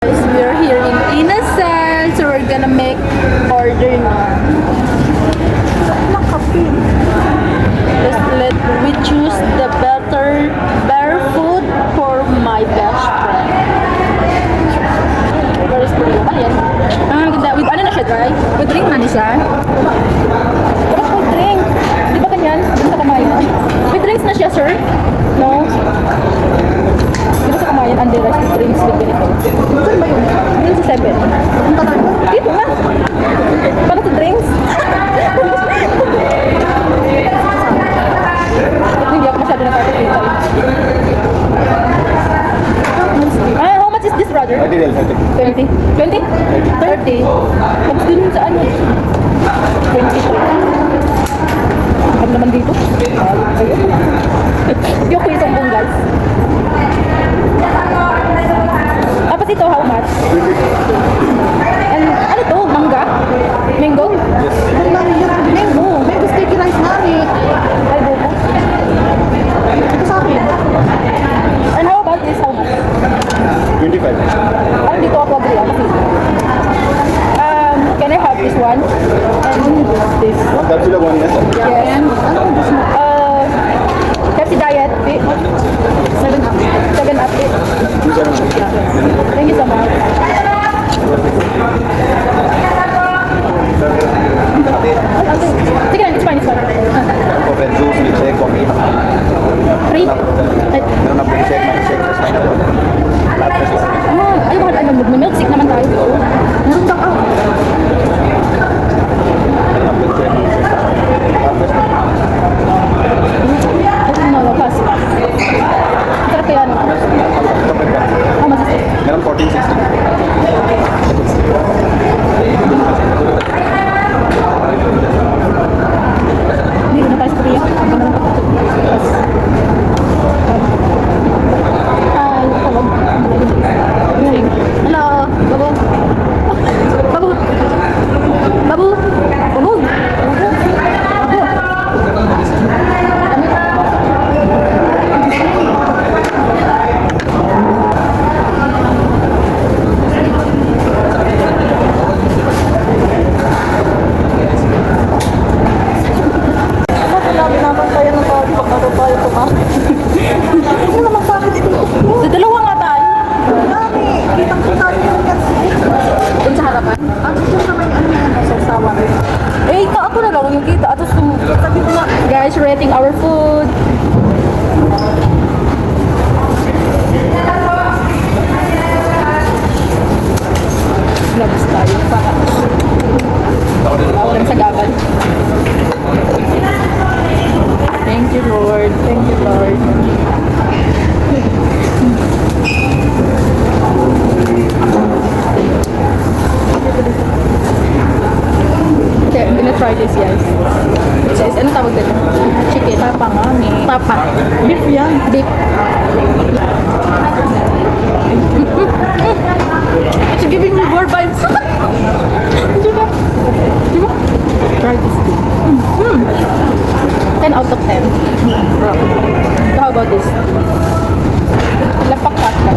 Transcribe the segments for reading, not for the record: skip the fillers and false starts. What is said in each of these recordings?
Guys, we're here in Inasal, so we're gonna make order na. Let we choose the better food for my best friend. Where is the ano yan? Ganda. With ano na siya, dry? With drink na niya siya? Pero with drink. Di ba ganyan? Di ba sa kamayan? With drinks na siya, sir? No? Di ba sa kamayan, under rice with drinks with ganito? Saan ba yun? Yun sa 7. Dito nga. Para sa drinks? Hindi ako masyado nakakakita. How much is this, brother? 20? 20? 30? Tapos din sa ano? 20. Ano naman dito? Hindi ako isang buong, guys. Tapos ito, how much? Ano to? Mangga? Mango? Yes. Mango. Mango sticky rice nami. Ay, buko. Ito sa akin. And how about this? How much? 25. Parang dito ako agree. Can I have this one? And this. Capsule one, yes. Yes. Pepsi Diet. 7 up. 7 up. Thank you so much. Sige lang, it's fine, it's fine. Open juice, milkshake, coffee. Free? Meron na milkshake, milkshake, just pineapple. Lahat fresh lang. Ay, bakit ano, mag-milkshake naman tayo. Meron bang ako? Meron na milkshake, milkshake. Lahat fresh lang. Ito na, wakas. Sarap kaya ano? How much is it? Meron 14.60. Hindi ko na tayo sa Korea. Ang ganda ng pagkakas. Hi, tawag. Hello, babu. Babu. Babu. Babu. Dalawa nga tayo. Nami, kitang-kita niyo yung kasi. Doon sa harapan. Ano siya sa may ano yan, nasa sawa. Eh, ako na lang yung kita. At sabi ko na, guys, rating our food. Labas tayo para lang sa gaban. Thank you, Lord. Thank you, Lord. Okay, I'm gonna try this, guys. It says, ano tawag dito? Chicken. Tapa nga, Tapa. Beef yan. Beef. It's giving me more vibes. Diba? Diba? Try this too. 10 out of 10. So how about this? Lapak pasta.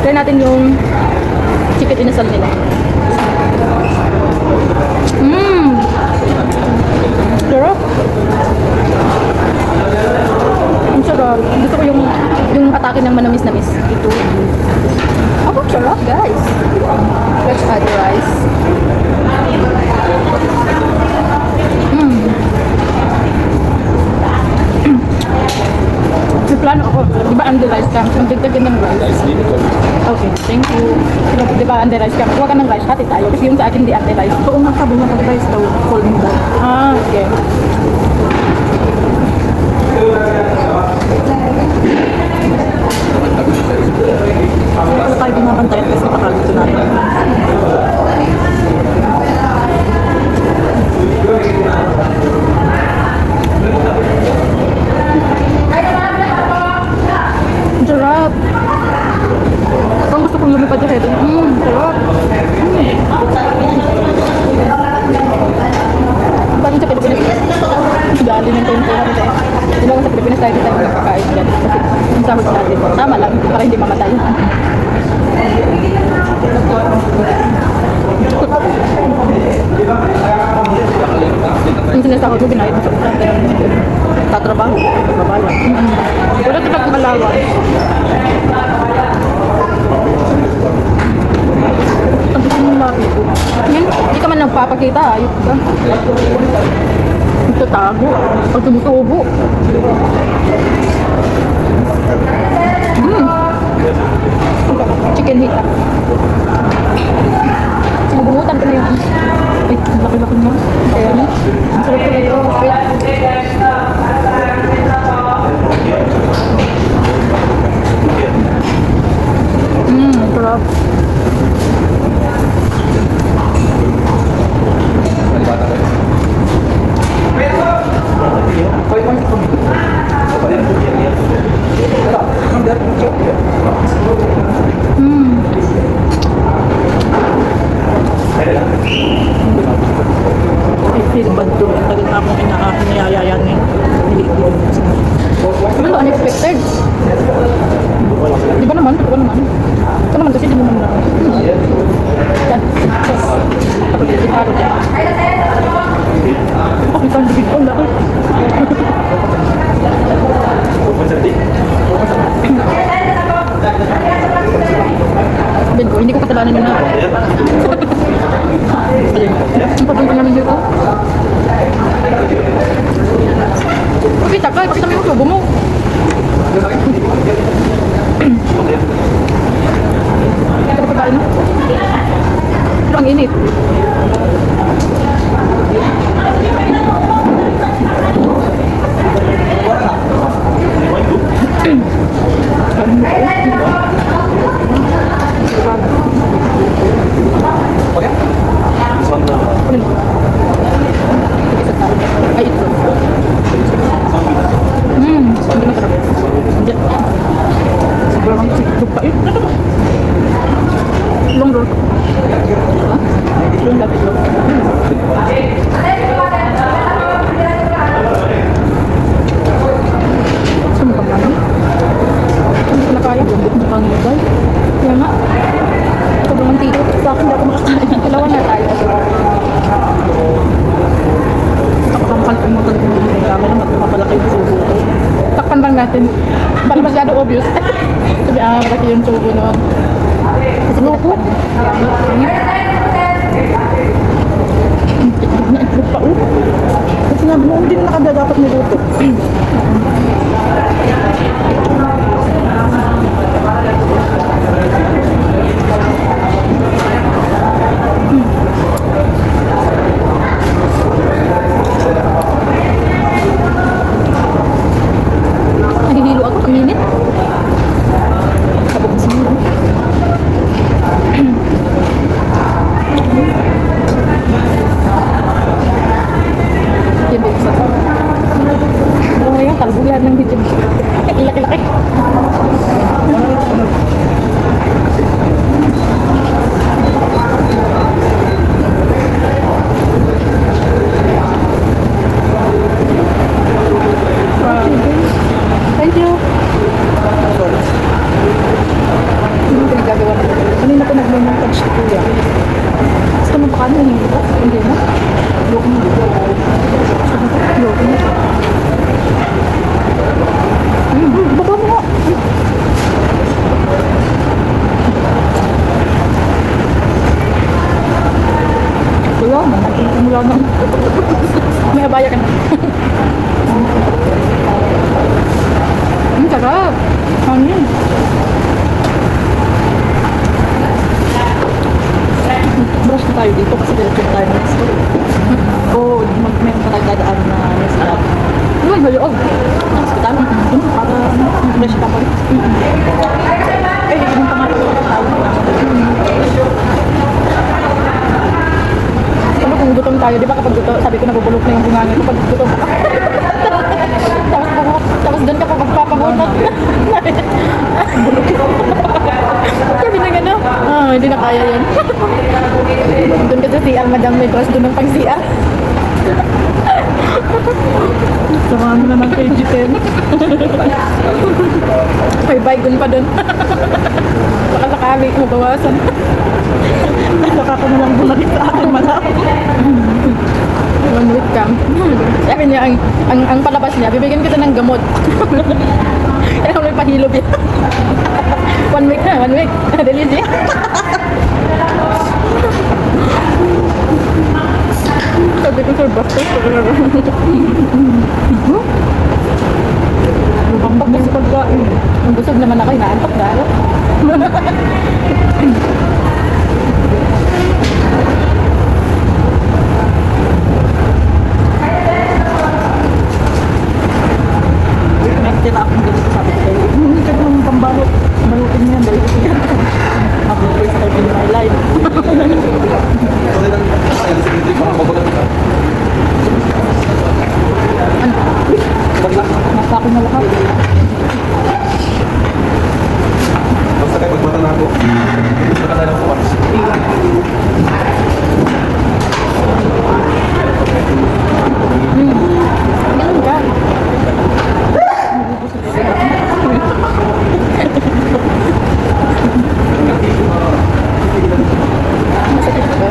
Try natin yung chicken inasal nila. Sarap. Ang sarap. Gusto ko yung atake ng manamis-namis. Ito. Oh, sarap, guys. Let's add rice. May plano ako. Di ba under rice ka? Ang dagdagan ng rice. Okay, thank you. Di ba under rice ka? Huwag ka ng rice. Hati tayo. Kasi yung sa akin di under rice. Oo nga sabi niya pag-rice daw, falling down. Okay. Wala tayo binabantayan kasi napakalito natin. Ang sarap. Parang gusto kong lumipad yung head. Sarap. Parang sa Pilipinas. Dali ng tempo natin. Diba sa Pilipinas tayo tayo magkakain dyan. Kasi yung sahod natin, tama lang, para hindi mamatay. Yung sinasahod mo, binayad mo sa utang. Tatrabaho, babayan. Wala ka pagmalawan. Ang gusto mong labi ko. Yan, hindi ka man nagpapakita, ayok ka. Tatago. Pag tumutubo. Chicken hita. Sinubunutan ko na yung... Ay, ang laki-laki mo. Kaya na. Ang sarap ko na ito. Sarap. Ay, feel bad to. Tagal na akong inayayan eh. Hindi ko. Ano, unexpected. Di ba naman? Ito naman. Ito naman kasi di mo naman. Yan. Tapos yung paro dyan. Bakit ang bibig ko? Laki. Ben ko, hindi ko katalanan yun na. Ang pagpunta namin dito. Pakita ka, pakita mo yung subo mo. Ito pa pagkain mo. Pero ang init. Ay, ito. Hindi masarap. Hindi. Sobrang sikip pa eh. Long roll. Ha? Long lapit long. Saan mo pagkain? Saan mo nakaya? Gambot na kang nilagay. Kaya nga. Sobrang antito. Sa akin, hindi ako makakain. Dalawa na tayo. Takpampal ko mo talaga ng mga gamit na magpapalaki yung subo ko. Takpan lang natin. Para masyado obvious. Sabi, malaki yung tubo noon. Kasi pinakpan. Naitlog pa oh. Kasi sinabi mo, hindi na nakagadapat niluto. Nahihilo ako. Ang init. Sabog sa inyo. Yan ba isa? Ano ngayon? Kalbulan ng video. Laki-laki. Thank you. Hindi ko nagagawa na. Kanina ko nagmamontage si Kuya. Gusto mo pa kami? Hindi ba? Hindi na. Loko mo. Loko mo. Baba mo nga. Wala na. Mula na. May abaya ka na. Ang sarap. Hangin. Brush na tayo dito kasi diretso na tayo next door. Oo, meron pa tayo dadaan na next lab. Uy, maloob. Ang hospital. Para fresh ka pa rin. Eh, hindi mo pa nga tayo. Sabi kung gutom tayo, di ba kapag gutom, sabi ko nabubulok na yung bunganga kapag gutom ka. tapos doon ka pa magpapabunot. Sabi na gano'n, hindi na kaya yun. Doon ka sa CR, madam, may dress doon ng pang CR. Samahan mo na ng KG10. May baygon pa dun. Baka sakali, mabawasan. Saka ko na lang bumalik sa akin malaki. 1 week kam. Sabi niya, ang palabas niya, bibigyan kita ng gamot. Kaya may pahilog yan. 1 week na, 1 week. Dali siya. Sabi ko, sir, basta. Lubambak na sa pagkain. Ang busog naman ako, inaantok dahil. Tira akong ganito sabi ko sa'yo. Hindi ka naman pambalot. Balutin mo yan. Dahil ito yan. Happy first time in my life. Nasa akin na lahat. Basta kayo magmata na ako. Gusto ka na lang po. Ganun ka. Masakit ba?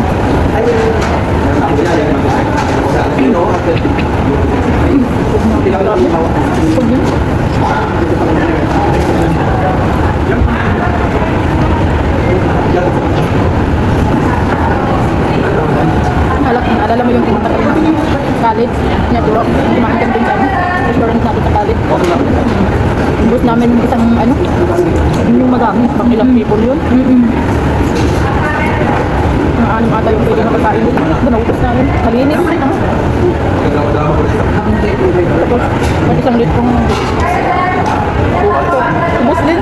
Alala mo yung pumunta kami ng college niya bro, kumain kami din sa restaurant natin sa college. Ubus namin isang ano, Yung madami. Pang ilang people yun. mga anim ata yung pwede makakain. Naubos namin. Malinis. Tapos, may isang litrong ubos din.